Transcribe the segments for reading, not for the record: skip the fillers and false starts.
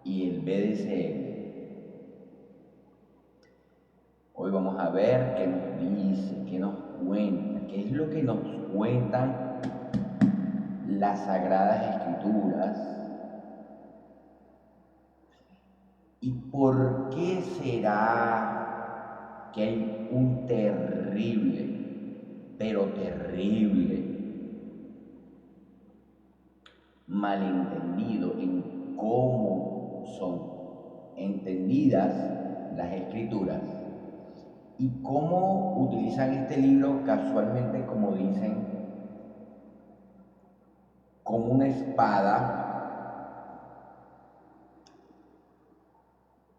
y el BDSM. Hoy vamos a ver qué nos dice, qué nos cuenta, qué es lo que nos cuentan las Sagradas Escrituras y por qué será que hay un terrible, pero terrible malentendido en cómo son entendidas las Escrituras y cómo utilizan este libro casualmente, como dicen, como una espada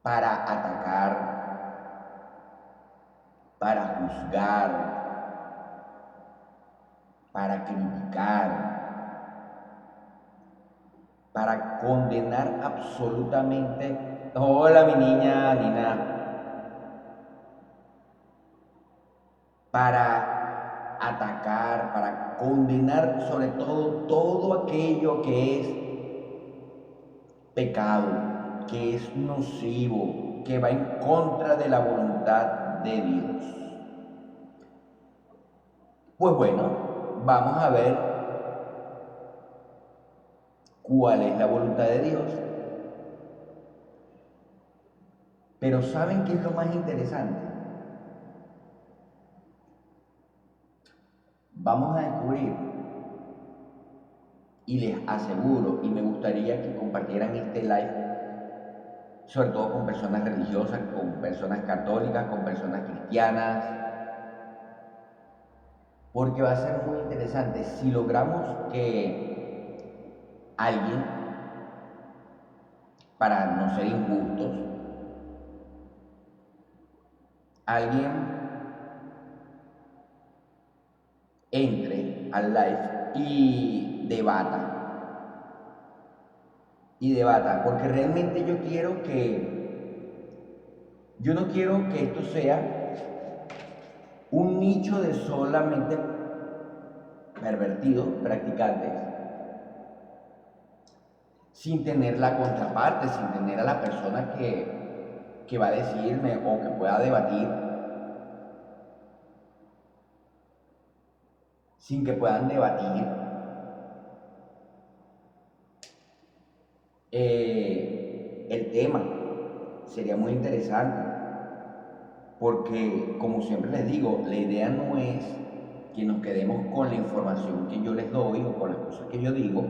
para atacar, para juzgar, para criticar, para condenar absolutamente. Hola, mi niña Nina. Para atacar, para condenar sobre todo aquello que es pecado, que es nocivo, que va en contra de la voluntad de Dios. Pues bueno, vamos a ver cuál es la voluntad de Dios. Pero ¿saben qué es lo más interesante? Vamos a descubrir, y les aseguro, y me gustaría que compartieran este live, sobre todo con personas religiosas, con personas católicas, con personas cristianas, porque va a ser muy interesante si logramos que alguien, para no ser injustos, alguien entre al live y debata, porque realmente yo no quiero que esto sea un nicho de solamente pervertidos, practicantes, sin tener la contraparte, sin tener a la persona que va a decirme o que pueda debatir, sin que puedan debatir el tema. Sería muy interesante, porque como siempre les digo, la idea no es que nos quedemos con la información que yo les doy o con las cosas que yo digo,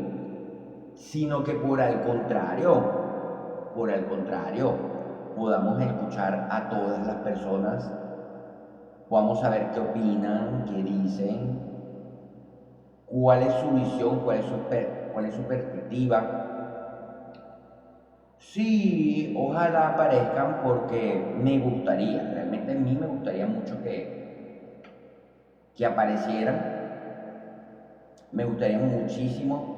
sino que por el contrario, podamos escuchar a todas las personas, podamos saber qué opinan, qué dicen, cuál es su visión, cuál es su perspectiva. Sí, ojalá aparezcan porque me gustaría, realmente a mí me gustaría mucho que aparecieran, me gustaría muchísimo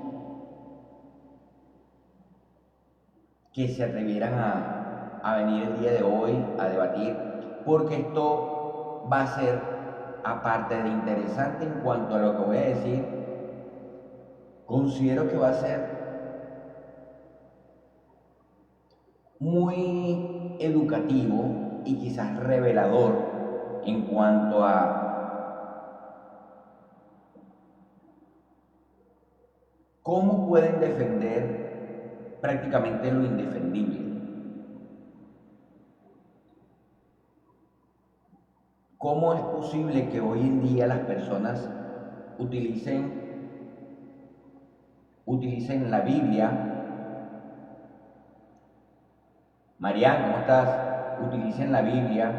que se atrevieran a venir el día de hoy a debatir, porque esto va a ser, aparte de interesante en cuanto a lo que voy a decir, considero que va a ser muy educativo y quizás revelador en cuanto a cómo pueden defender prácticamente lo indefendible. ¿Cómo es posible que hoy en día las personas utilicen la Biblia? Marian, ¿cómo estás? Utilicen la Biblia,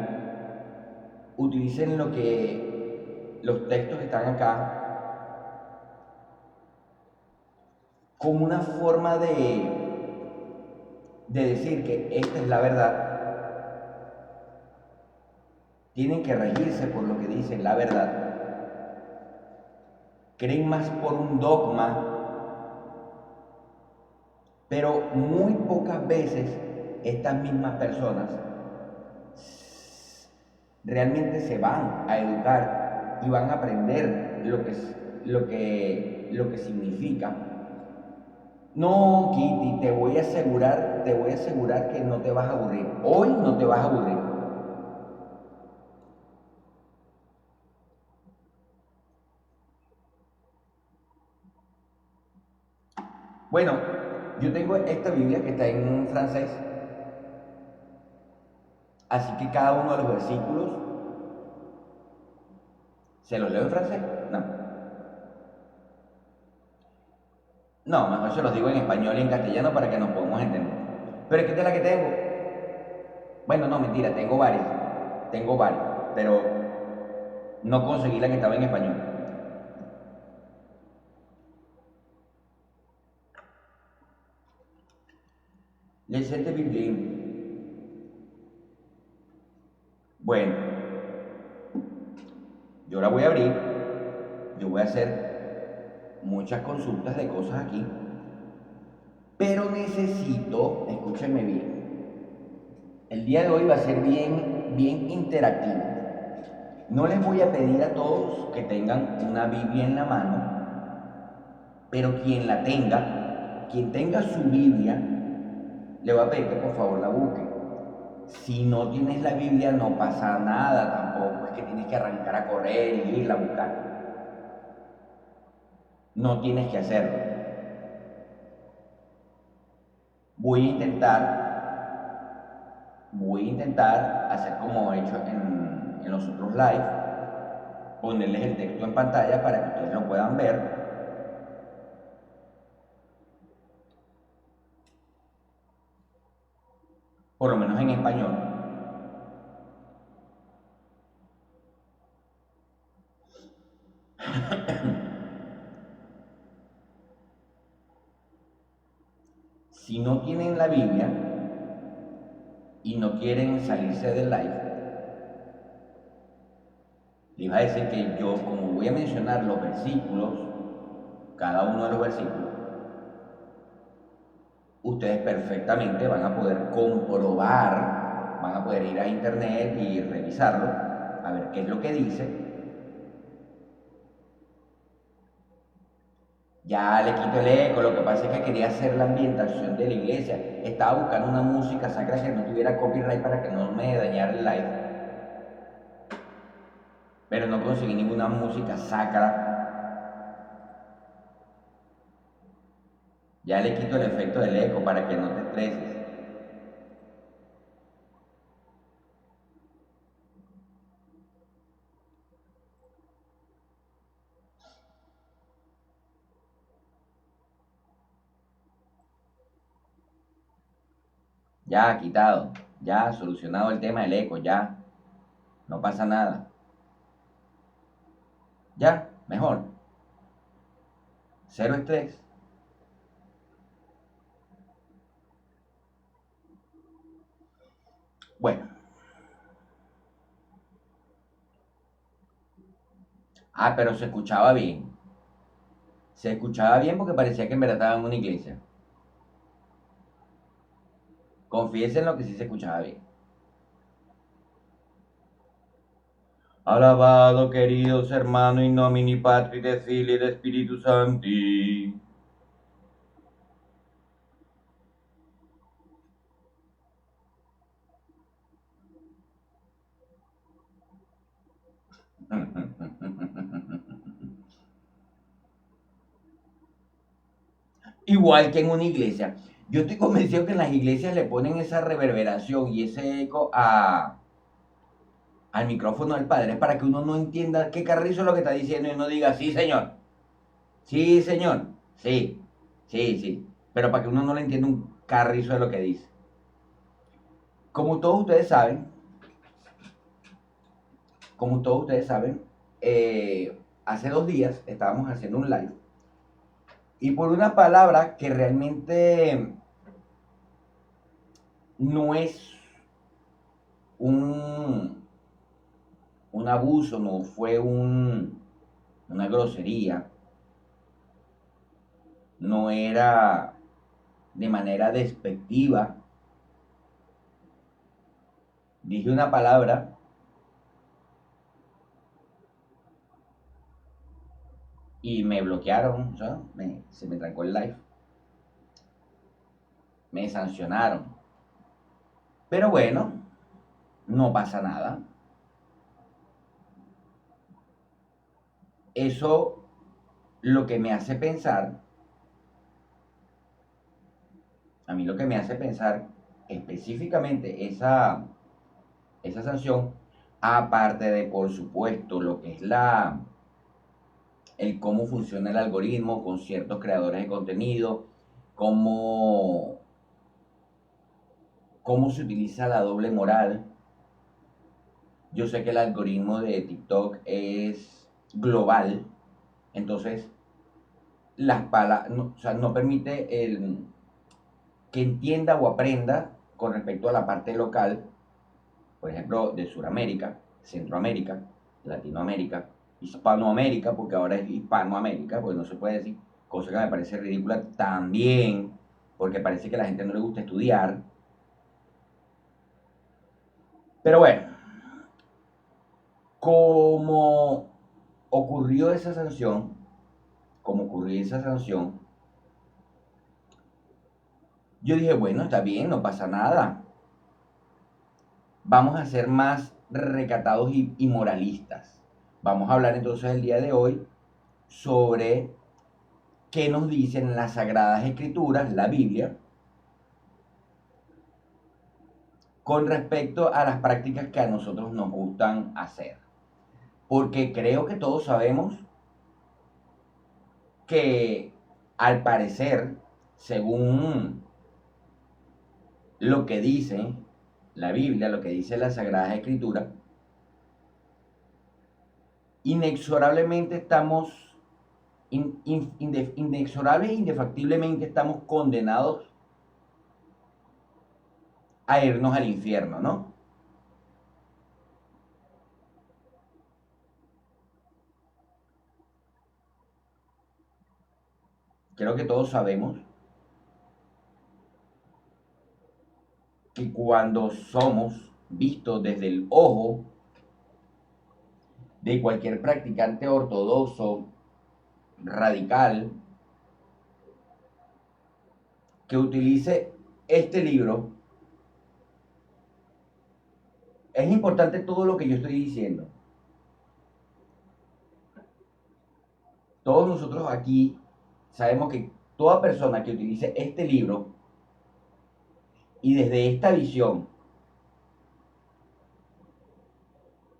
utilicen los textos que están acá como una forma de decir que esta es la verdad. Tienen que regirse por lo que dice la verdad. Creen más por un dogma, pero muy pocas veces estas mismas personas realmente se van a educar y van a aprender lo que significa No, Kitty, te voy a asegurar que no te vas a aburrir. Hoy no te vas a aburrir. Bueno, yo tengo esta Biblia que está en francés, así que cada uno de los versículos se los leo en francés. No, no, mejor se los digo en español y en castellano para que nos podamos entender. Pero es que esta es la que tengo. Bueno, no, mentira, tengo varias, pero no conseguí la que estaba en español. Les Sainte Bible. Bueno, yo la voy a abrir, yo voy a hacer muchas consultas de cosas aquí, pero necesito, escúchenme bien, el día de hoy va a ser bien interactivo. No les voy a pedir a todos que tengan una Biblia en la mano, pero quien tenga su Biblia, le voy a pedir que por favor la busque. Si no tienes la Biblia no pasa nada tampoco, es que tienes que arrancar a correr y irla a buscar. No tienes que hacerlo. Voy a voy a intentar hacer como he hecho en los otros live, ponerles el texto en pantalla para que ustedes lo puedan ver, por lo menos en español. Si no tienen la Biblia y no quieren salirse del live, les va a decir que yo, como voy a mencionar los versículos, cada uno de los versículos, ustedes perfectamente van a poder comprobar, van a poder ir a internet y revisarlo, a ver qué es lo que dice. Ya le quito el eco, lo que pasa es que quería hacer la ambientación de la iglesia. Estaba buscando una música sacra que no tuviera copyright para que no me dañara el live, pero no conseguí ninguna música sacra. Ya le quito el efecto del eco para que no te estreses. Ya quitado, ya solucionado el tema del eco, ya, no pasa nada. Ya, mejor. Cero estrés. Bueno, pero se escuchaba bien. Se escuchaba bien porque parecía que en verdad estaba en una iglesia. Confiesen lo que sí se escuchaba bien. Alabado, queridos hermanos, in nomine Patri, de Filii et Spiritus Sancti. Igual que en una iglesia. Yo estoy convencido que en las iglesias le ponen esa reverberación y ese eco al micrófono del padre. Es para que uno no entienda qué carrizo es lo que está diciendo y uno diga, sí, señor. Sí, señor. Sí, sí, sí. Pero para que uno no le entienda un carrizo de lo que dice. Como todos ustedes saben, como todos ustedes saben, hace 2 días estábamos haciendo un live y por una palabra que realmente no es un, un abuso, no fue una grosería, no era de manera despectiva. Dije una palabra y me bloquearon, o sea, se me trancó el live. me sancionaron. Pero bueno, no pasa nada. Eso lo que me hace pensar, a mí lo que me hace pensar específicamente esa sanción, aparte de por supuesto lo que es el cómo funciona el algoritmo con ciertos creadores de contenido, cómo, cómo se utiliza la doble moral. Yo sé que el algoritmo de TikTok es global, entonces o sea, no permite que entienda o aprenda con respecto a la parte local, por ejemplo, de Sudamérica, Centroamérica, Latinoamérica, Hispanoamérica, porque ahora es Hispanoamérica, pues no se puede decir, cosa que me parece ridícula también, porque parece que a la gente no le gusta estudiar. Pero bueno, como ocurrió esa sanción, como ocurrió esa sanción, yo dije, bueno, está bien, no pasa nada. Vamos a ser más recatados y moralistas. Vamos a hablar entonces el día de hoy sobre qué nos dicen las Sagradas Escrituras, la Biblia, con respecto a las prácticas que a nosotros nos gustan hacer. Porque creo que todos sabemos que al parecer, según lo que dice la Biblia, lo que dice las Sagradas Escrituras, inexorablemente estamos, inexorable e indefactiblemente estamos condenados a irnos al infierno, ¿no? Creo que todos sabemos que cuando somos vistos desde el ojo de cualquier practicante ortodoxo, radical, que utilice este libro, es importante todo lo que yo estoy diciendo. Todos nosotros aquí sabemos que toda persona que utilice este libro y desde esta visión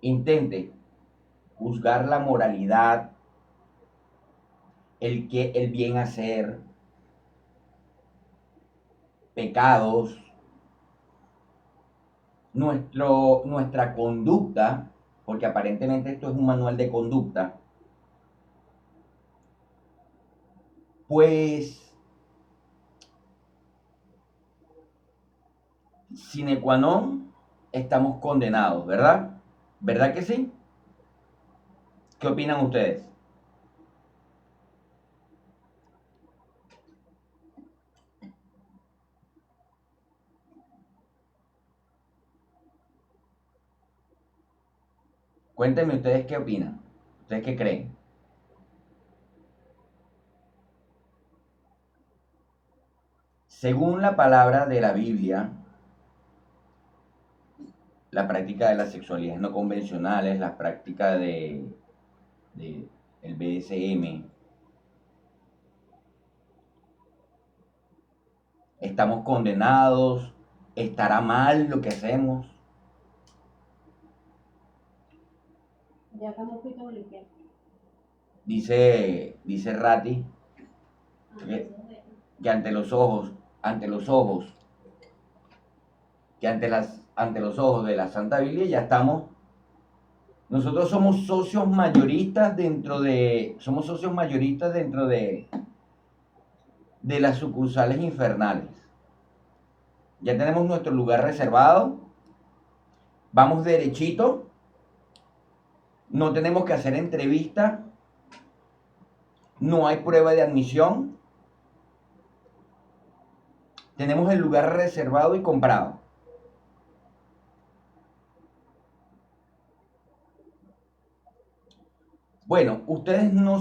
intente juzgar la moralidad, el bien hacer, pecados, nuestra conducta, porque aparentemente esto es un manual de conducta, pues sine qua non estamos condenados, ¿verdad? ¿Verdad que sí? ¿Qué opinan ustedes? Cuéntenme ustedes qué opinan, ustedes qué creen. Según la palabra de la Biblia, la práctica de las sexualidades no convencionales, la práctica de el BDSM, estamos condenados, estará mal lo que hacemos. Ya estamos fritos o limpiando. Dice Ratti que ante los ojos, que ante los ojos de la Santa Biblia ya estamos. Nosotros somos socios mayoristas dentro de las sucursales infernales. Ya tenemos nuestro lugar reservado, vamos derechito, no tenemos que hacer entrevista, no hay prueba de admisión, tenemos el lugar reservado y comprado. Bueno, ustedes no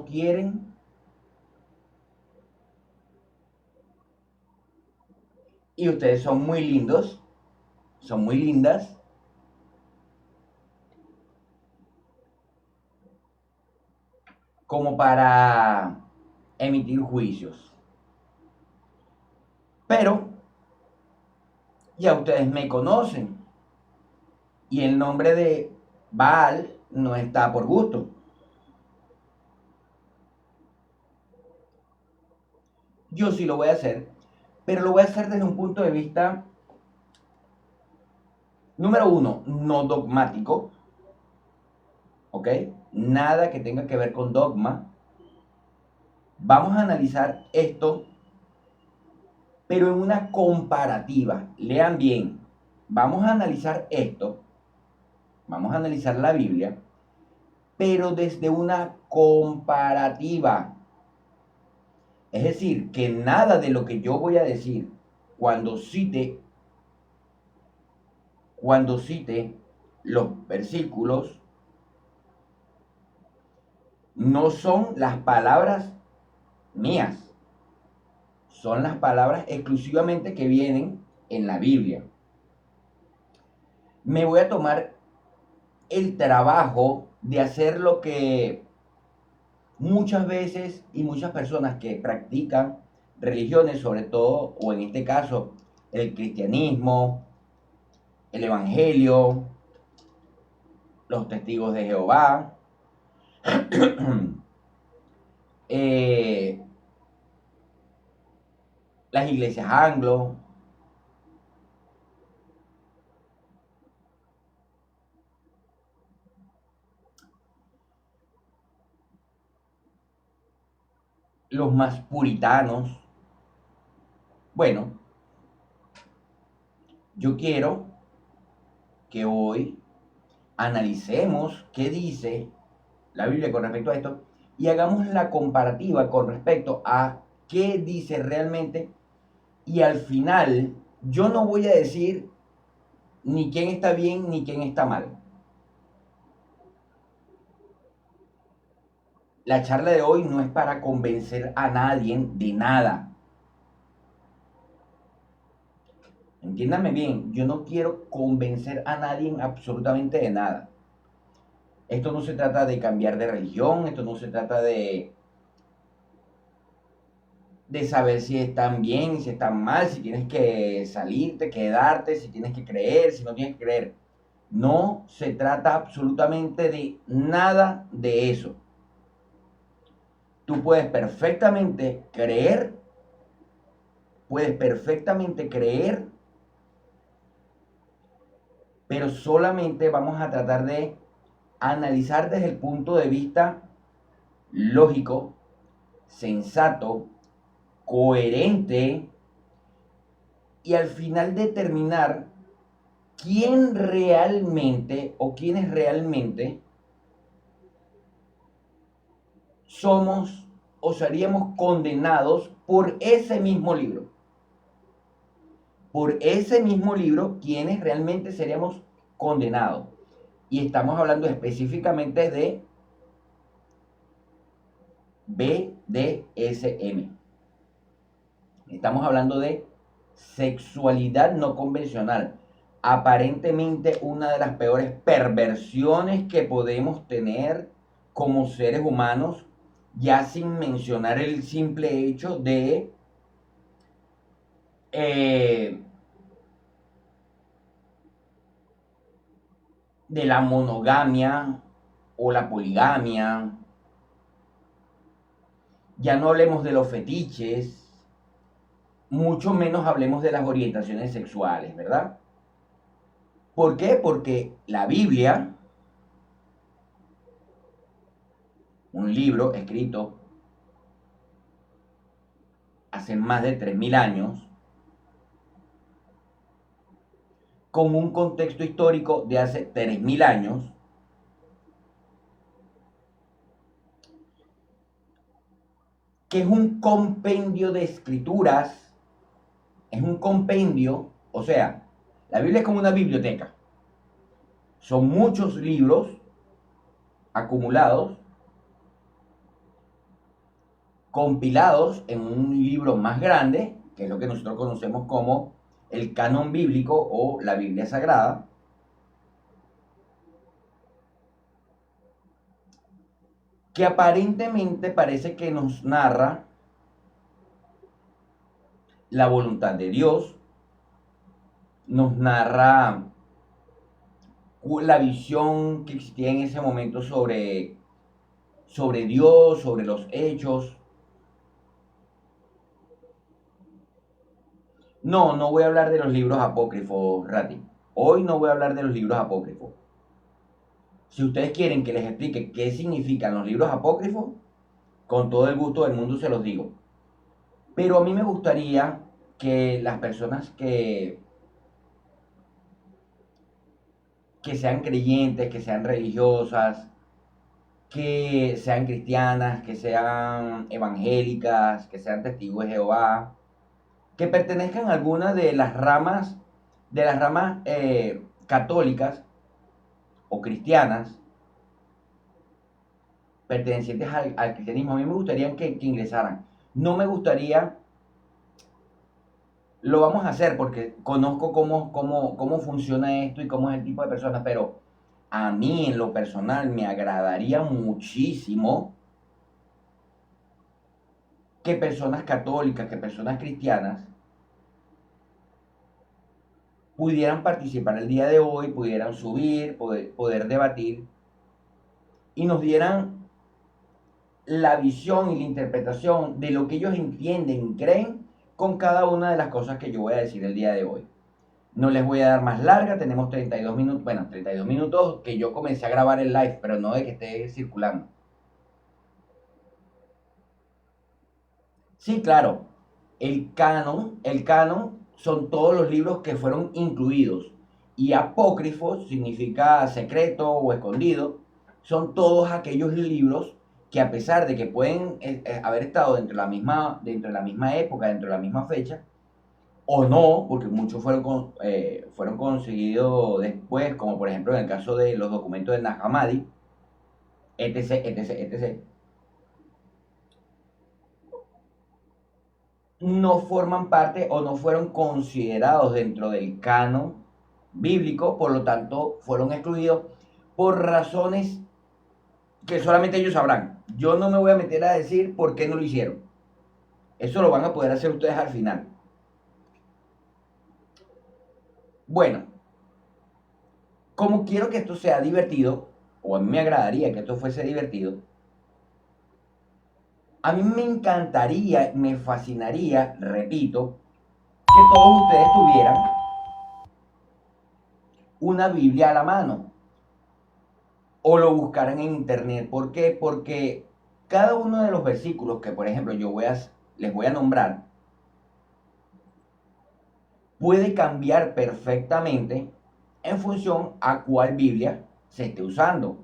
quieren Y ustedes son muy lindos, son muy lindas, como para emitir juicios. Pero ya ustedes me conocen y el nombre de Baal no está por gusto. Yo sí lo voy a hacer, pero lo voy a hacer desde un punto de vista, número uno, no dogmático, ¿ok? Nada que tenga que ver con dogma. Vamos a analizar esto, pero en una comparativa. Lean bien, vamos a analizar esto, vamos a analizar la Biblia, pero desde una comparativa. Es decir, que nada de lo que yo voy a decir cuando cite, cuando cite los versículos, no son las palabras mías, son las palabras exclusivamente que vienen en la Biblia. Me voy a tomar el trabajo de hacer lo que muchas veces y muchas personas que practican religiones, sobre todo, o en este caso, el cristianismo, el evangelio, los testigos de Jehová, eh, las iglesias anglo, los más puritanos. Bueno, yo quiero que hoy analicemos qué dice la Biblia con respecto a esto y hagamos la comparativa con respecto a qué dice realmente, y al final yo no voy a decir ni quién está bien ni quién está mal. La charla de hoy no es para convencer a nadie de nada. Entiéndame bien, yo no quiero convencer a nadie absolutamente de nada. Esto no se trata de cambiar de religión, esto no se trata de saber si están bien, si están mal, si tienes que salirte, quedarte, si tienes que creer, si no tienes que creer. No se trata absolutamente de nada de eso. Tú puedes perfectamente creer, pero solamente vamos a tratar de analizar desde el punto de vista lógico, sensato, coherente, y al final determinar quién realmente o quiénes realmente somos o seríamos condenados por ese mismo libro. Por ese mismo libro, quienes realmente seríamos condenados. Y estamos hablando específicamente de BDSM. Estamos hablando de sexualidad no convencional. Aparentemente una de las peores perversiones que podemos tener como seres humanos, ya sin mencionar el simple hecho eh, de la monogamia o la poligamia. Ya no hablemos de los fetiches, mucho menos hablemos de las orientaciones sexuales, ¿verdad? ¿Por qué? Porque la Biblia, un libro escrito hace más de 3000 años, con un contexto histórico de hace 3000 años, que es un compendio de escrituras, es un compendio, o sea, la Biblia es como una biblioteca. Son muchos libros acumulados, compilados en un libro más grande, que es lo que nosotros conocemos como el canon bíblico o la Biblia Sagrada, que aparentemente parece que nos narra la voluntad de Dios, nos narra la visión que existía en ese momento sobre Dios, sobre los hechos. No, no voy a hablar de los libros apócrifos, Rati. Hoy no voy a hablar de los libros apócrifos. Si ustedes quieren que les explique qué significan los libros apócrifos, con todo el gusto del mundo se los digo. Pero a mí me gustaría que las personas que sean creyentes, que sean religiosas, que sean cristianas, que sean evangélicas, que sean testigos de Jehová, que pertenezcan a alguna de las ramas católicas o cristianas, pertenecientes al cristianismo. A mí me gustaría que ingresaran. No me gustaría, lo vamos a hacer porque conozco cómo funciona esto y cómo es el tipo de personas, pero a mí en lo personal me agradaría muchísimo que personas católicas, que personas cristianas pudieran participar el día de hoy, pudieran subir, poder debatir y nos dieran la visión y la interpretación de lo que ellos entienden y creen con cada una de las cosas que yo voy a decir el día de hoy. No les voy a dar más larga, tenemos 32 minutos, bueno, 32 minutos que yo comencé a grabar el live, pero no de que esté circulando. Sí, claro, el canon son todos los libros que fueron incluidos y apócrifos significa secreto o escondido, son todos aquellos libros que a pesar de que pueden haber estado dentro de la misma época, dentro de la misma fecha, o no, porque muchos fueron conseguidos después, como por ejemplo en el caso de los documentos de Nag Hammadi, etc, etc, etc. No forman parte o no fueron considerados dentro del canon bíblico, por lo tanto fueron excluidos por razones que solamente ellos sabrán. Yo no me voy a meter a decir por qué no lo hicieron. Eso lo van a poder hacer ustedes al final. Bueno, como quiero que esto sea divertido, o a mí me agradaría que esto fuese divertido, a mí me encantaría, me fascinaría, repito, que todos ustedes tuvieran una Biblia a la mano o lo buscaran en internet. ¿Por qué? Porque cada uno de los versículos que, por ejemplo, les voy a nombrar, puede cambiar perfectamente en función a cuál Biblia se esté usando.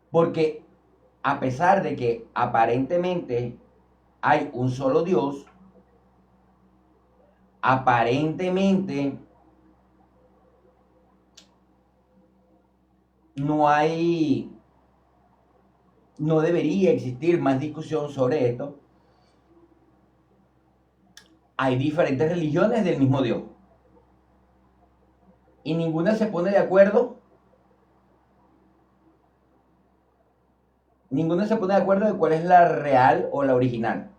Porque a pesar de que aparentemente hay un solo Dios, aparentemente no debería existir más discusión sobre esto. Hay diferentes religiones del mismo Dios. Y ninguna se pone de acuerdo. Ninguna se pone de acuerdo de cuál es la real o la original.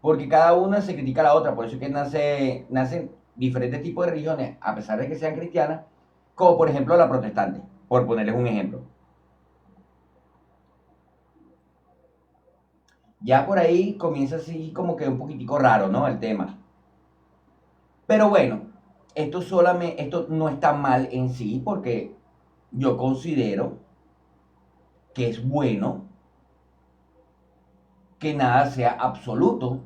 Porque cada una se critica a la otra. Por eso es que nacen diferentes tipos de religiones, a pesar de que sean cristianas, como por ejemplo la protestante, por ponerles un ejemplo. Ya por ahí comienza así como que un poquitico raro, ¿no? El tema. Pero bueno, esto no está mal en sí porque yo considero que es bueno que nada sea absoluto.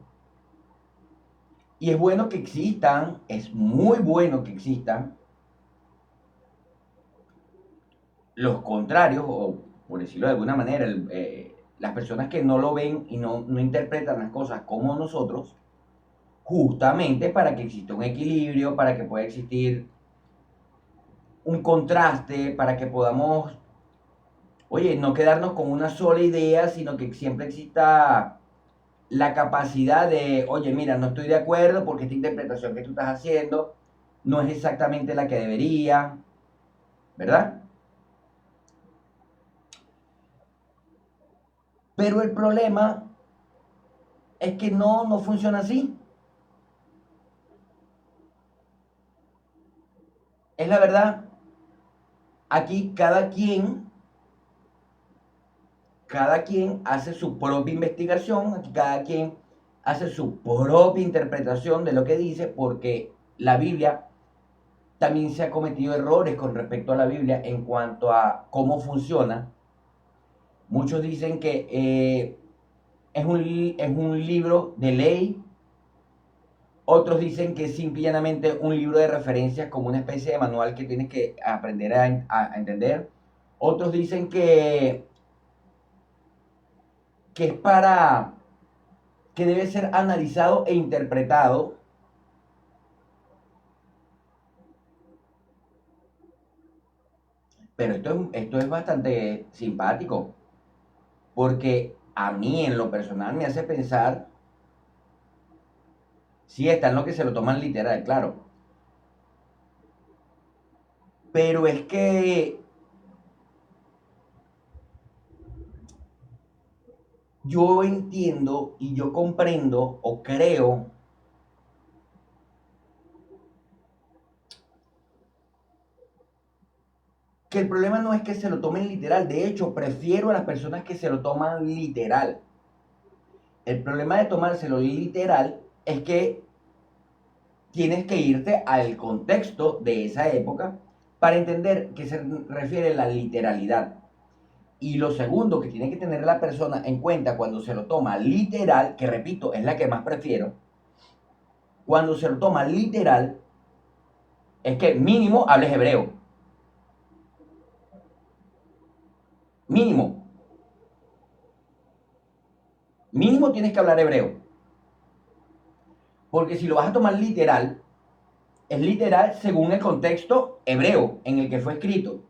Y es bueno que existan, es muy bueno que existan los contrarios, o por decirlo de alguna manera, las personas que no lo ven y no interpretan las cosas como nosotros, justamente para que exista un equilibrio, para que pueda existir un contraste, para que podamos, oye, no quedarnos con una sola idea, sino que siempre exista la capacidad de, oye, mira, no estoy de acuerdo porque esta interpretación que tú estás haciendo no es exactamente la que debería, ¿verdad? Pero el problema es que no funciona así. Es la verdad. Aquí cada quien hace su propia investigación, aquí cada quien hace su propia interpretación de lo que dice, porque la Biblia también se ha cometido errores con respecto a la Biblia en cuanto a cómo funciona. Muchos dicen que es un libro de ley, otros dicen que es simplemente un libro de referencias como una especie de manual que tienes que aprender a entender. Otros dicen que es para que debe ser analizado e interpretado. Pero esto es bastante simpático, porque a mí en lo personal me hace pensar, sí está en lo que se lo toman literal, claro, pero es que yo entiendo y yo comprendo o creo que el problema no es que se lo tomen literal, de hecho prefiero a las personas que se lo toman literal. El problema de tomárselo literal es que tienes que irte al contexto de esa época para entender qué se refiere la literalidad. Y lo segundo que tiene que tener la persona en cuenta cuando se lo toma literal, que repito, es la que más prefiero, cuando se lo toma literal, es que mínimo hables hebreo. Mínimo. Mínimo tienes que hablar hebreo. Porque si lo vas a tomar literal, es literal según el contexto hebreo en el que fue escrito.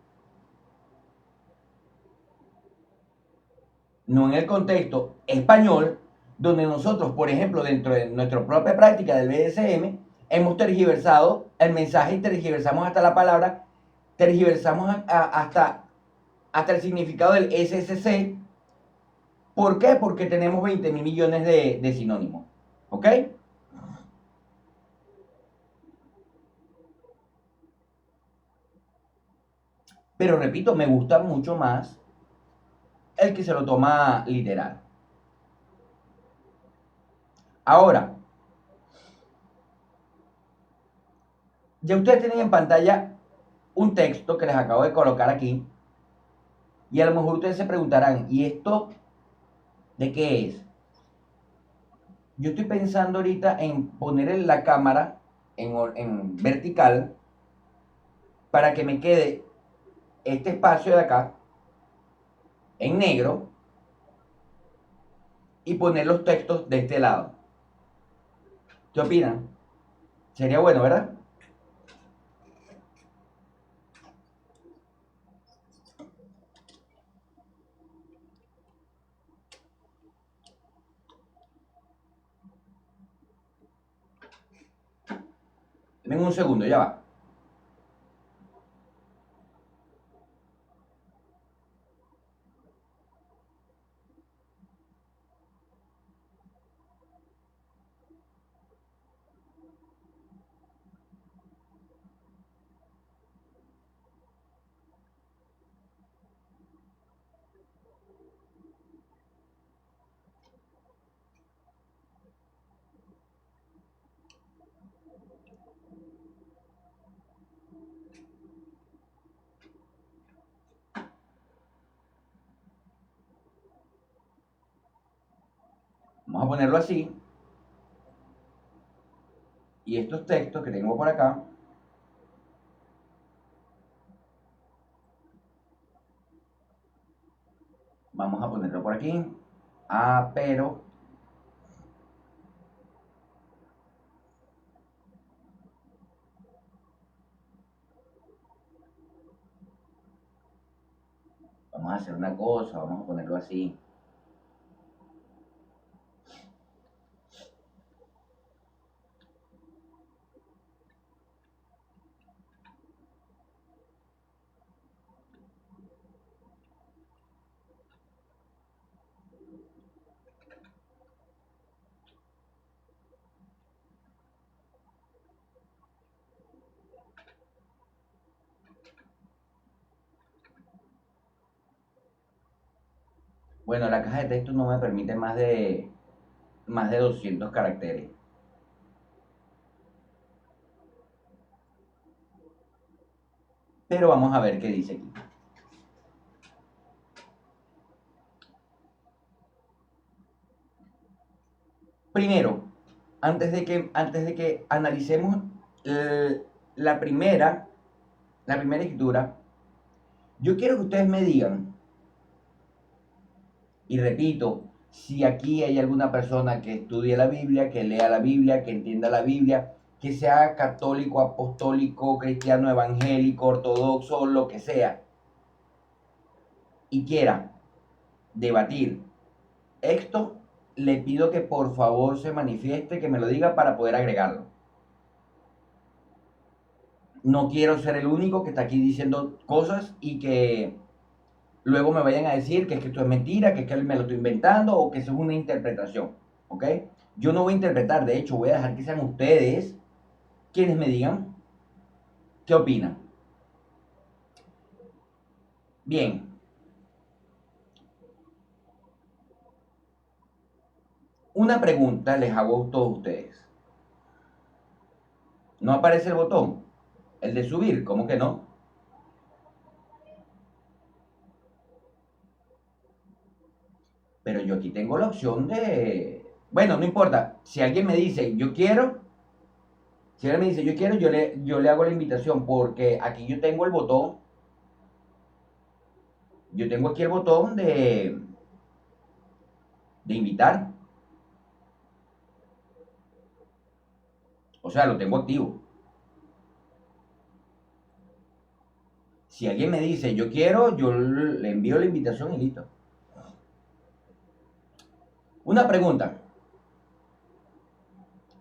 No en el contexto español, donde nosotros, por ejemplo, dentro de nuestra propia práctica del BDSM, hemos tergiversado el mensaje, tergiversamos hasta la palabra, tergiversamos hasta el significado del SSC. ¿Por qué? Porque tenemos 20 mil millones de sinónimos. ¿Ok? Pero repito, me gusta mucho más el que se lo toma literal. Ahora, ya ustedes tienen en pantalla un texto que les acabo de colocar aquí. Y a lo mejor ustedes se preguntarán, ¿y esto de qué es? Yo estoy pensando ahorita en poner la cámara en vertical para que me quede este espacio de acá en negro y poner los textos de este lado. ¿Qué opinan? Sería bueno, ¿verdad? Denme un segundo, ya va. Vamos a ponerlo así. Y estos textos que tengo por acá, vamos a ponerlo por aquí. Ah, pero vamos a hacer una cosa, vamos a ponerlo así. Bueno, la caja de texto no me permite más de 200 caracteres. Pero vamos a ver qué dice aquí. Primero, antes de que analicemos la primera escritura, yo quiero que ustedes me digan, y repito, si aquí hay alguna persona que estudie la Biblia, que lea la Biblia, que entienda la Biblia, que sea católico, apostólico, cristiano, evangélico, ortodoxo, lo que sea, y quiera debatir esto, le pido que por favor se manifieste, que me lo diga para poder agregarlo. No quiero ser el único que está aquí diciendo cosas y que luego me vayan a decir que es que esto es mentira, que es que me lo estoy inventando o que eso es una interpretación. ¿Ok? Yo no voy a interpretar, de hecho voy a dejar que sean ustedes quienes me digan qué opinan. Bien. Una pregunta les hago a todos ustedes. ¿No aparece el botón? El de subir, ¿cómo que no? Pero yo aquí tengo la opción de... Bueno, no importa. Si alguien me dice, yo quiero, si alguien me dice, yo quiero, yo le hago la invitación porque aquí yo tengo aquí el botón de invitar. O sea, lo tengo activo. Si alguien me dice, yo quiero, yo le envío la invitación y listo. Una pregunta.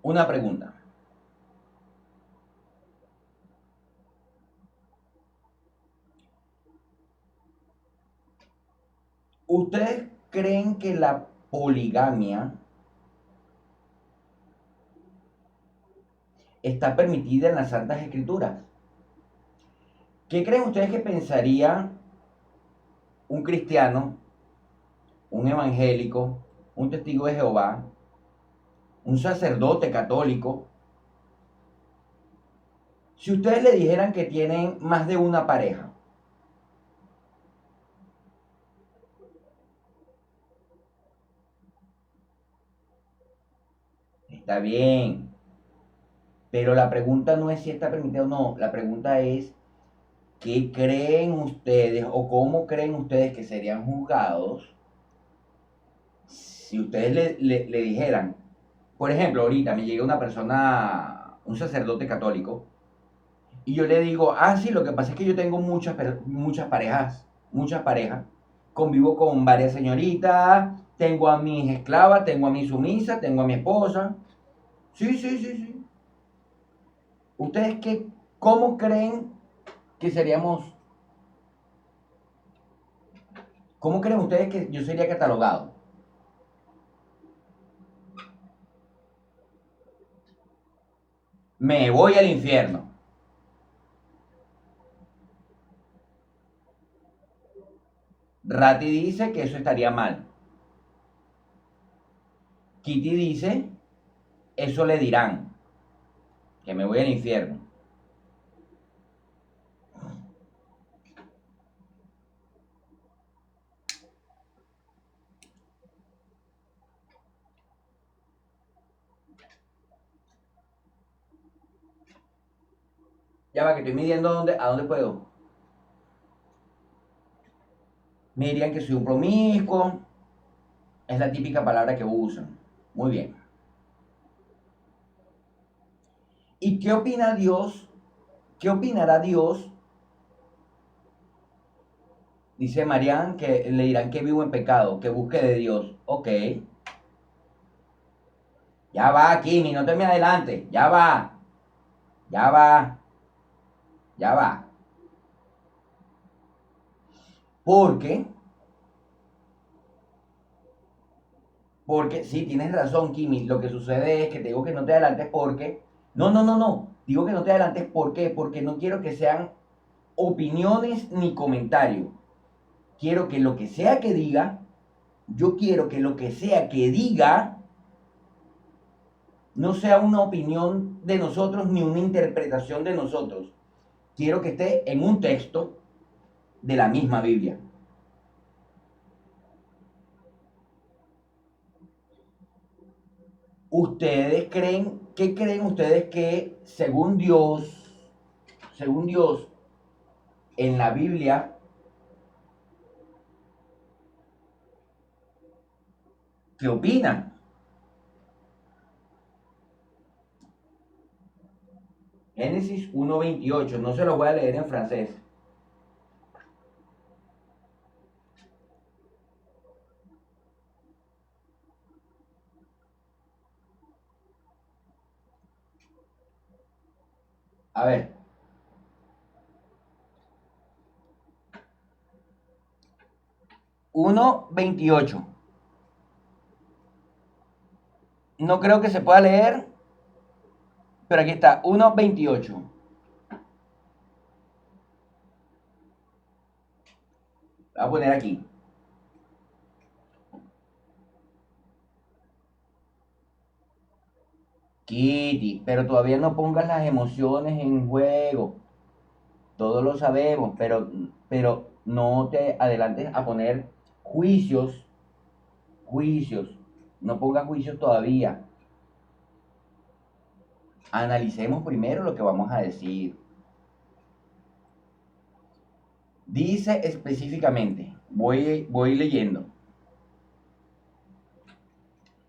Una pregunta. ¿Ustedes creen que la poligamia está permitida en las Santas Escrituras? ¿Qué creen ustedes que pensaría un cristiano, un evangélico, un testigo de Jehová, un sacerdote católico, si ustedes le dijeran que tienen más de una pareja? Está bien, pero la pregunta no es si está permitido o no, la pregunta es ¿qué creen ustedes o cómo creen ustedes que serían juzgados si ustedes le dijeran, por ejemplo, ahorita me llega una persona, un sacerdote católico, y yo le digo, ah, sí, lo que pasa es que yo tengo muchas parejas, convivo con varias señoritas, tengo a mis esclavas, tengo a mi sumisa, tengo a mi esposa. Sí, sí, sí, sí. ¿Ustedes cómo creen que seríamos, cómo creen ustedes que yo sería catalogado? Me voy al infierno. Ratti dice que eso estaría mal. Kitty dice, eso le dirán, que me voy al infierno. Ya va, que estoy midiendo a dónde puedo. Me dirían que soy un promiscuo. Es la típica palabra que usan. Muy bien. ¿Y qué opina Dios? ¿Qué opinará Dios? Dice Marian que le dirán que vivo en pecado, que busque de Dios. Ok. Ya va, Kimi, no te me adelante. Ya va. Ya va. Ya va. Porque, porque, sí, tienes razón, Kimi. Lo que sucede es que te digo que no te adelantes porque... No, no, no, no. Digo que no te adelantes ¿por qué? Porque no quiero que sean opiniones ni comentarios. Quiero que lo que sea que diga Yo quiero que lo que sea que diga no sea una opinión de nosotros ni una interpretación de nosotros. Quiero que esté en un texto de la misma Biblia. ¿Ustedes creen, qué creen ustedes que según Dios, en la Biblia, qué opinan? Génesis 1:28, no se lo voy a leer en francés. A ver, 1:28. No creo que se pueda leer, pero aquí está, 1:28. Voy a poner aquí. Kitty, pero todavía no pongas las emociones en juego. Todos lo sabemos, pero no te adelantes a poner juicios, juicios. No pongas juicios todavía. Analicemos primero lo que vamos a decir. Dice específicamente, voy leyendo.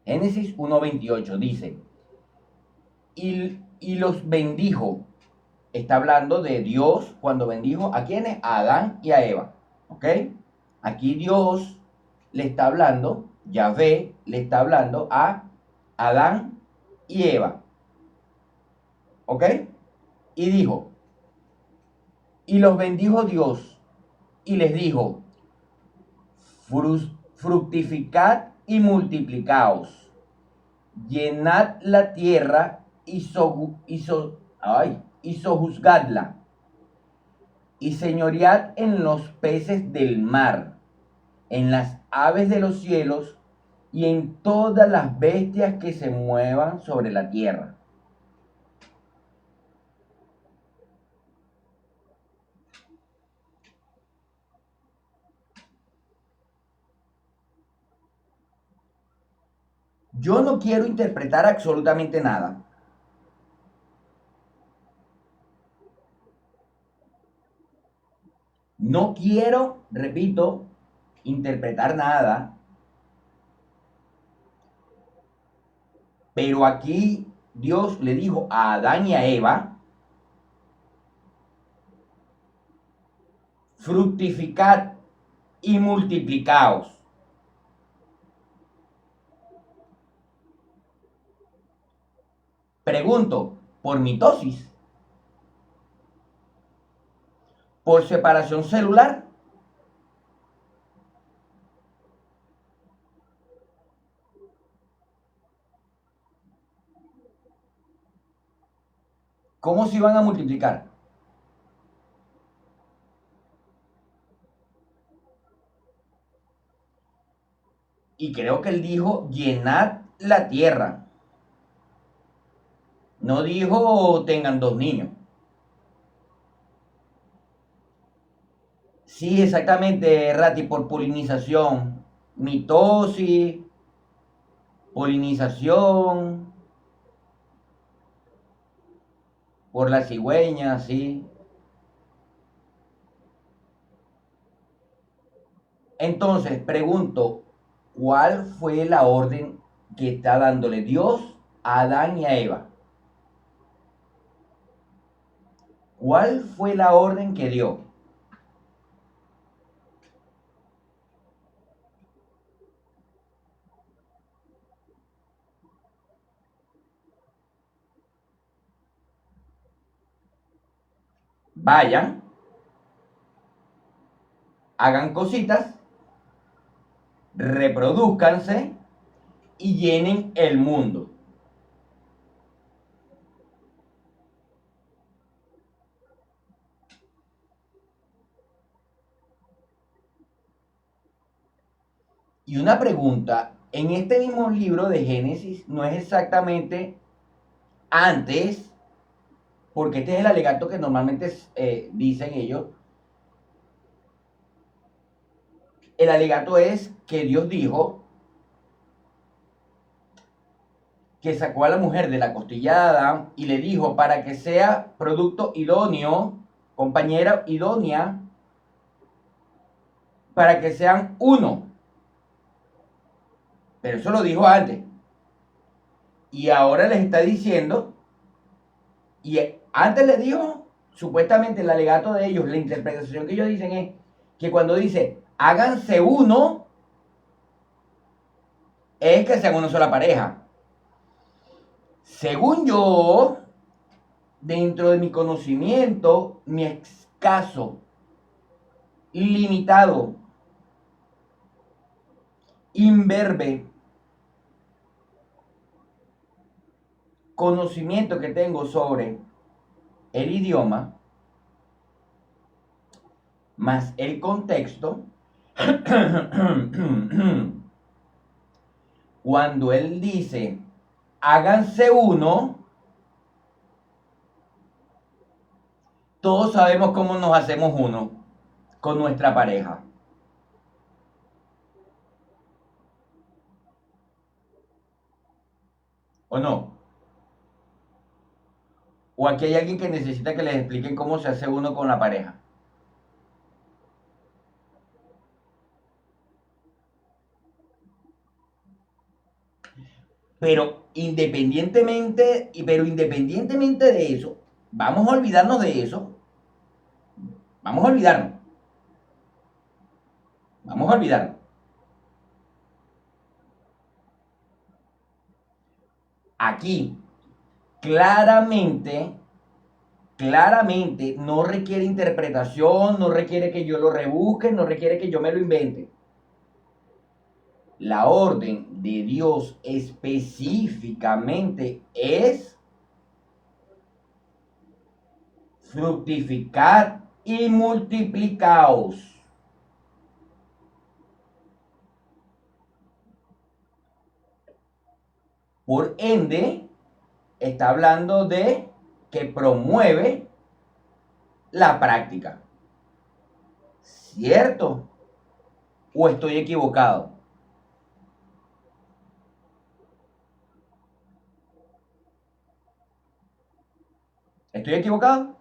Génesis 1:28 dice, y los bendijo. Está hablando de Dios cuando bendijo a quienes, a Adán y a Eva. ¿Ok? Aquí Dios le está hablando, Yahvé le está hablando a Adán y Eva. ¿Ok? Y dijo, y los bendijo Dios y les dijo, fructificad y multiplicaos, llenad la tierra y sojuzgadla, y señoread en los peces del mar, en las aves de los cielos y en todas las bestias que se muevan sobre la tierra. Yo no quiero interpretar absolutamente nada. No quiero, repito, interpretar nada. Pero aquí Dios le dijo a Adán y a Eva, fructificad y multiplicaos. Pregunto, ¿por mitosis? ¿Por separación celular? ¿Cómo se iban a multiplicar? Y creo que él dijo, llenad la tierra. No dijo, tengan 2 niños. Sí, exactamente, Rati, por polinización. Mitosis, polinización, por la cigüeña, sí. Entonces, pregunto, ¿cuál fue la orden que está dándole Dios a Adán y a Eva? ¿Cuál fue la orden que dio? Vayan, hagan cositas, reproduzcanse y llenen el mundo. Y una pregunta, en este mismo libro de Génesis no es exactamente antes, porque este es el alegato que normalmente dicen ellos. El alegato es que Dios dijo que sacó a la mujer de la costilla de Adán y le dijo para que sea producto idóneo, compañera idónea, para que sean uno. Pero eso lo dijo antes. Y ahora les está diciendo, y antes les dijo, supuestamente el alegato de ellos, la interpretación que ellos dicen es que cuando dice háganse uno, es que sean una sola pareja. Según yo, dentro de mi conocimiento, mi escaso, limitado, imberbe conocimiento que tengo sobre el idioma, más el contexto, cuando él dice háganse uno, todos sabemos cómo nos hacemos uno con nuestra pareja. ¿O no? ¿O aquí hay alguien que necesita que les expliquen cómo se hace uno con la pareja? Pero independientemente de eso, vamos a olvidarnos de eso. Vamos a olvidarnos. Vamos a olvidarnos. Aquí, claramente, no requiere interpretación, no requiere que yo lo rebusque, no requiere que yo me lo invente. La orden de Dios específicamente es fructificar y multiplicaos. Por ende, está hablando de que promueve la práctica. ¿Cierto? ¿O estoy equivocado? ¿Estoy equivocado?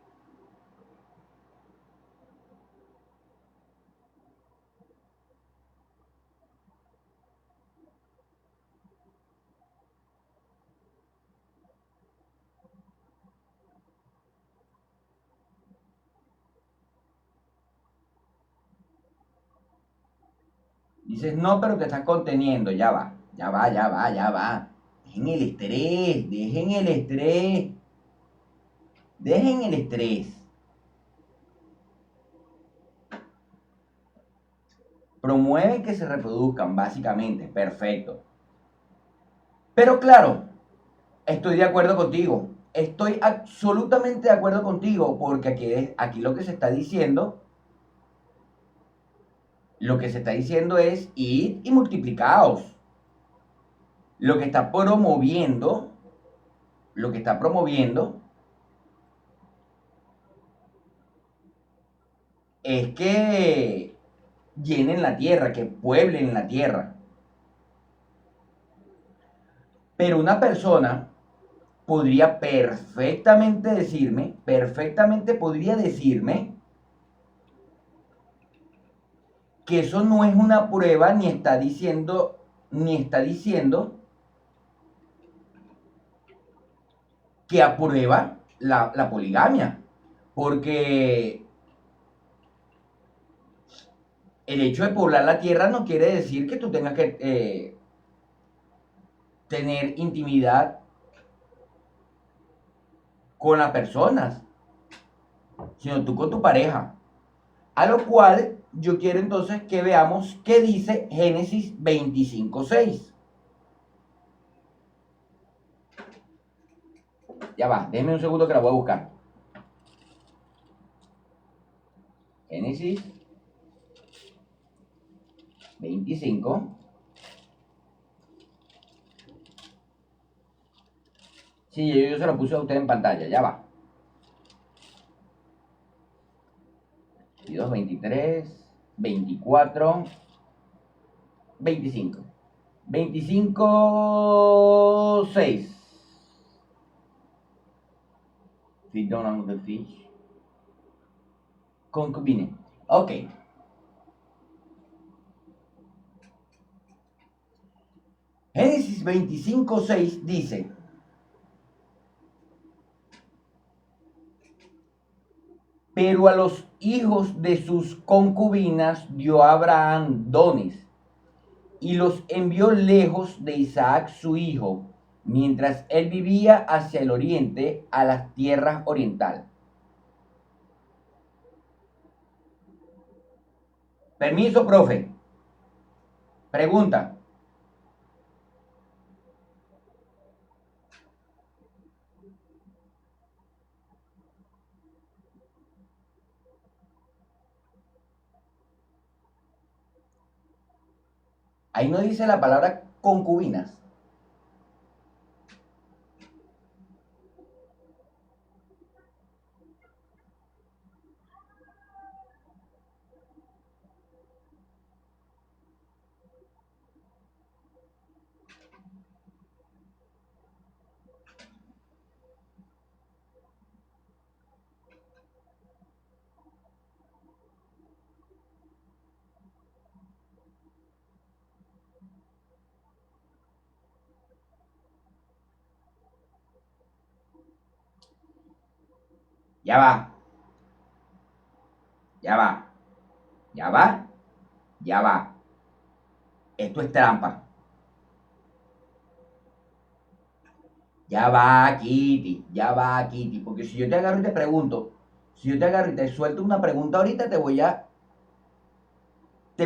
Dices, no, pero te estás conteniendo, ya va, ya va, ya va, ya va. Dejen el estrés, dejen el estrés, dejen el estrés. Promueven que se reproduzcan, básicamente, perfecto. Pero claro, estoy de acuerdo contigo, estoy absolutamente de acuerdo contigo, porque aquí lo que se está diciendo, es id y multiplicaos. Lo que está promoviendo, lo que está promoviendo es que llenen la tierra, que pueblen la tierra. Pero una persona podría perfectamente podría decirme que eso no es una prueba ni está diciendo que aprueba la poligamia. Porque el hecho de poblar la tierra no quiere decir que tú tengas que tener intimidad con las personas, sino tú con tu pareja. A lo cual yo quiero entonces que veamos qué dice Génesis 25:6. Ya va, déjeme un segundo que la voy a buscar. Génesis 25. Sí, yo se lo puse a usted en pantalla, ya va. 22, 23, 24, 25. 25, 6. Feed down on the fish. Concubine. Ok. Génesis 25, 6 dice: pero a los hijos de sus concubinas dio Abraham dones, y los envió lejos de Isaac su hijo, mientras él vivía hacia el oriente, a las tierras orientales. Permiso, profe. Pregunta. Ahí no dice la palabra concubinas. Ya va, ya va, ya va, ya va. Esto es trampa. Ya va, Kitty, ya va, Kitty. Porque si yo te agarro y te pregunto, si yo te agarro y te suelto una pregunta ahorita, te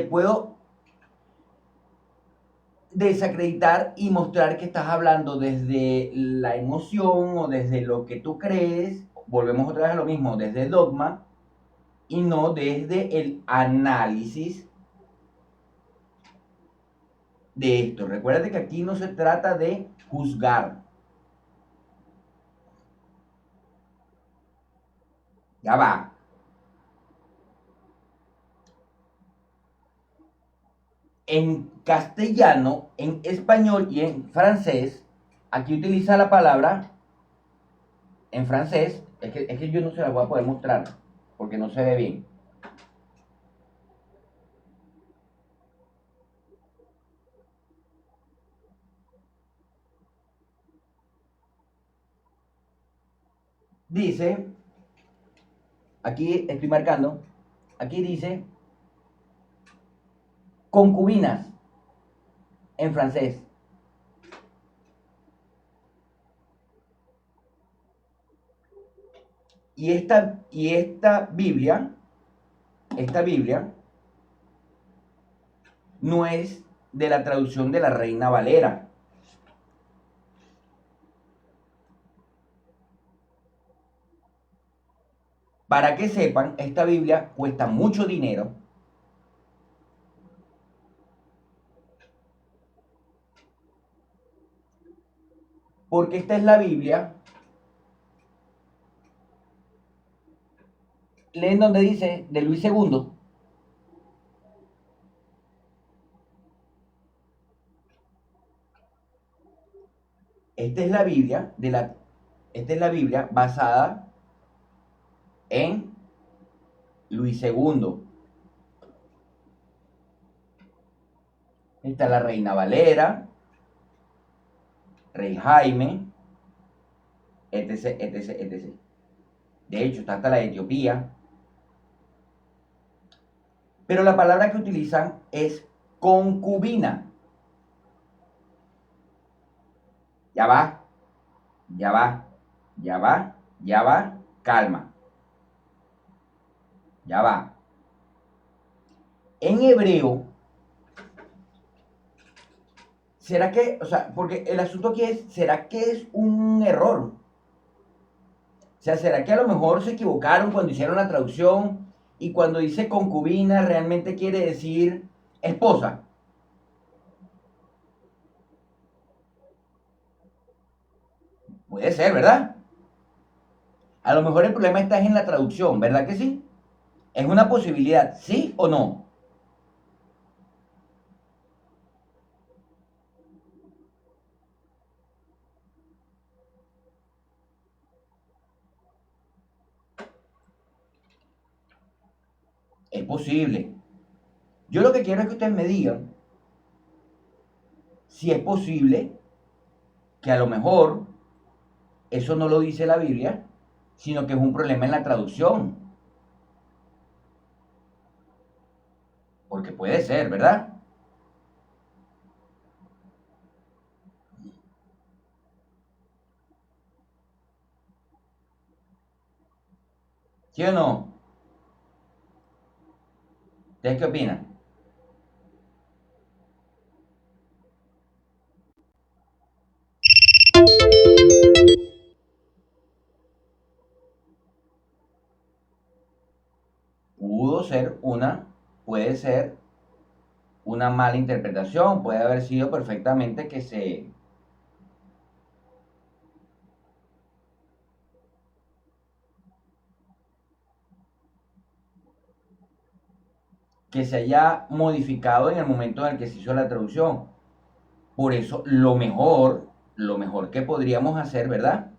puedo desacreditar y mostrar que estás hablando desde la emoción o desde lo que tú crees. Volvemos otra vez a lo mismo, desde el dogma y no desde el análisis de esto. Recuerda que aquí no se trata de juzgar. Ya va. En castellano, en español y en francés, aquí utiliza la palabra en francés. Es que yo no se la voy a poder mostrar porque no se ve bien. Dice, aquí estoy marcando, aquí dice concubinas en francés. Esta Biblia no es de la traducción de la Reina Valera. Para que sepan, esta Biblia cuesta mucho dinero. Porque esta es la Biblia. Leen donde dice de Luis II. Esta es la Biblia esta es la Biblia basada en Luis II. Está la Reina Valera, Rey Jaime, etc, etc, etc. De hecho, está hasta la de Etiopía. Pero la palabra que utilizan es concubina. Ya va, ya va, ya va, ya va, calma. Ya va. En hebreo, ¿será que, o sea, porque el asunto aquí es, ¿será que es un error? O sea, ¿será que a lo mejor se equivocaron cuando hicieron la traducción y cuando dice concubina realmente quiere decir esposa? Puede ser, ¿verdad? A lo mejor el problema está en la traducción, ¿verdad que sí? Es una posibilidad, ¿sí o no? Es posible. Yo lo que quiero es que ustedes me digan si es posible que a lo mejor eso no lo dice la Biblia, sino que es un problema en la traducción. Porque puede ser, ¿verdad? ¿Sí o no? ¿Ustedes qué opinan? Pudo ser puede ser una mala interpretación, puede haber sido perfectamente que se haya modificado en el momento en el que se hizo la traducción. Por eso lo mejor que podríamos hacer, ¿verdad?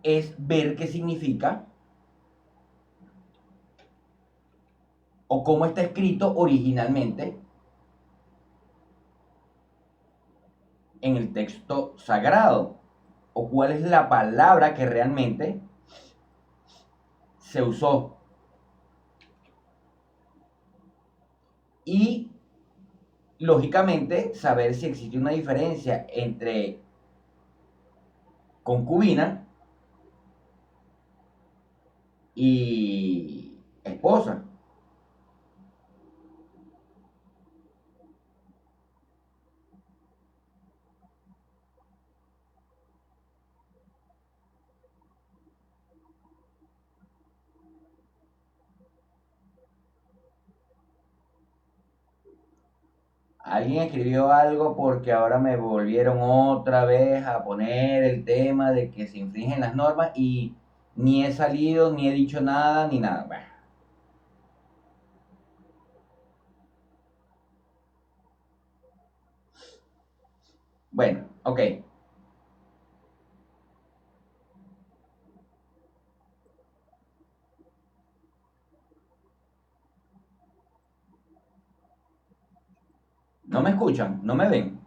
Es ver qué significa o cómo está escrito originalmente en el texto sagrado o cuál es la palabra que realmente se usó. Y lógicamente saber si existe una diferencia entre concubina y esposa. Alguien escribió algo porque ahora me volvieron otra vez a poner el tema de que se infringen las normas y ni he salido, ni he dicho nada, ni nada. Bueno, ok. ¿No me escuchan? ¿No me ven?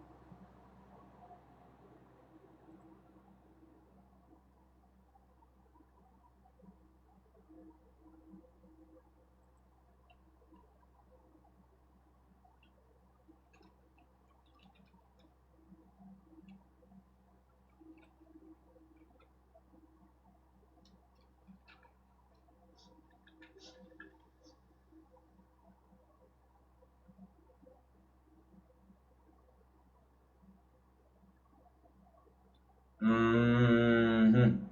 Mhm.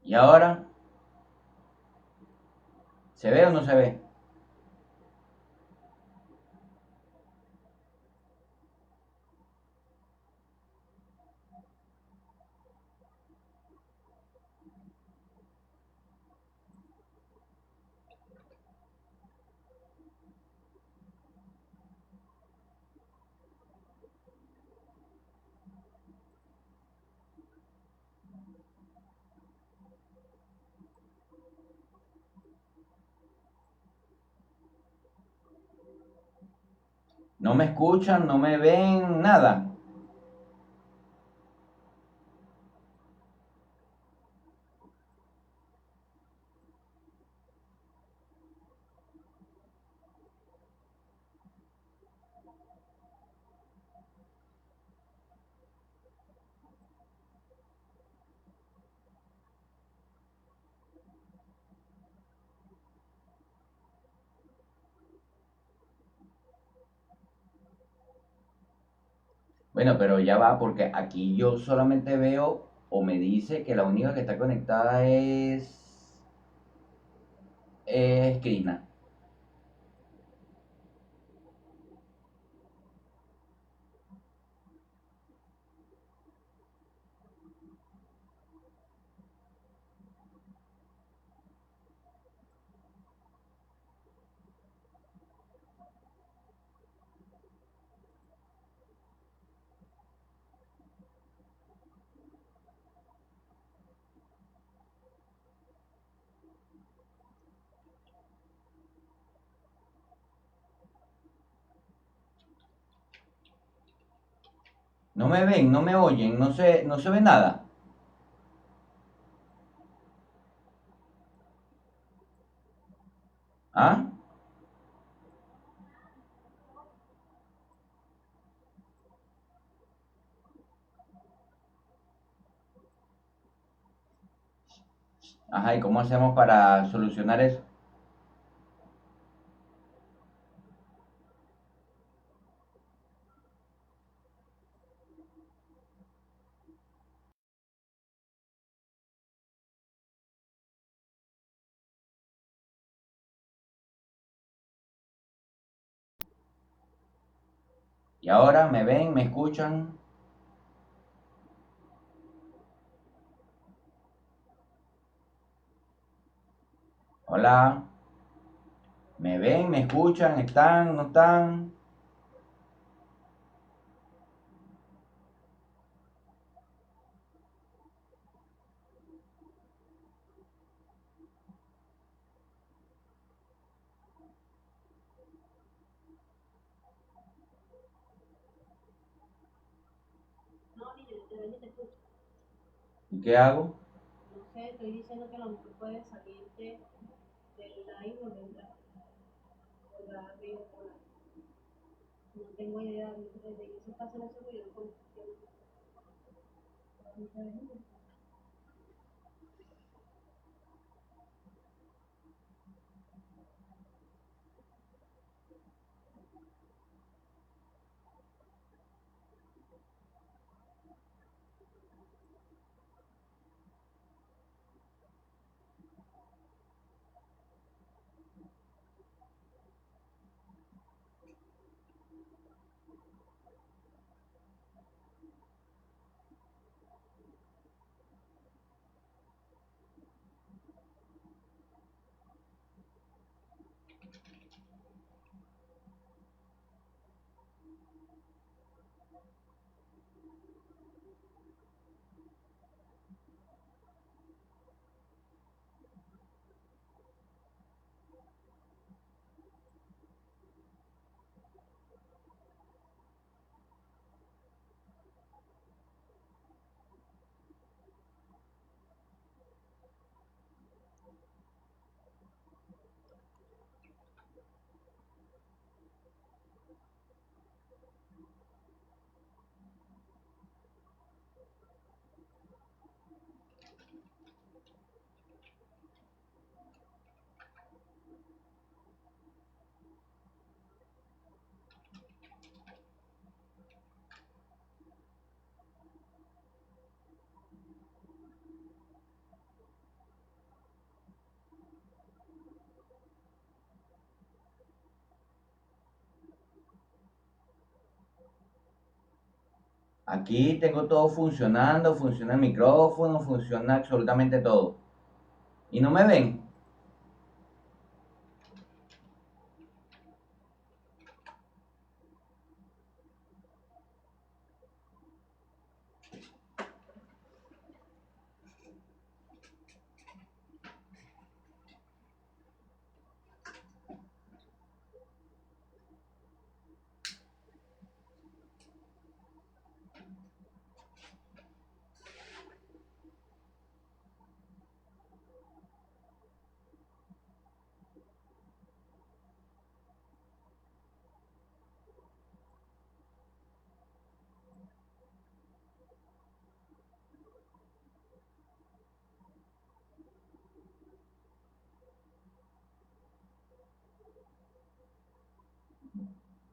¿Y ahora? ¿Se ve o no se ve? ¿No me escuchan? ¿No me ven? Nada. Bueno, pero ya va, porque aquí yo solamente veo o me dice que la única que está conectada es Krishna. No me ven, no me oyen, no se ve nada. ¿Ah? Ajá, ¿y cómo hacemos para solucionar eso? ¿Y ahora me ven, me escuchan? Hola, ¿me ven, me escuchan? ¿Están, no están? No, niño, yo te ven y te escucho. ¿Y qué hago? No sé, estoy diciendo que a lo mejor puedes salirte del live o volver a abrir otro live. No tengo idea de qué se pasa en ese ruido. Aquí tengo todo funcionando, funciona el micrófono, funciona absolutamente todo. ¿Y no me ven?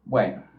Bueno.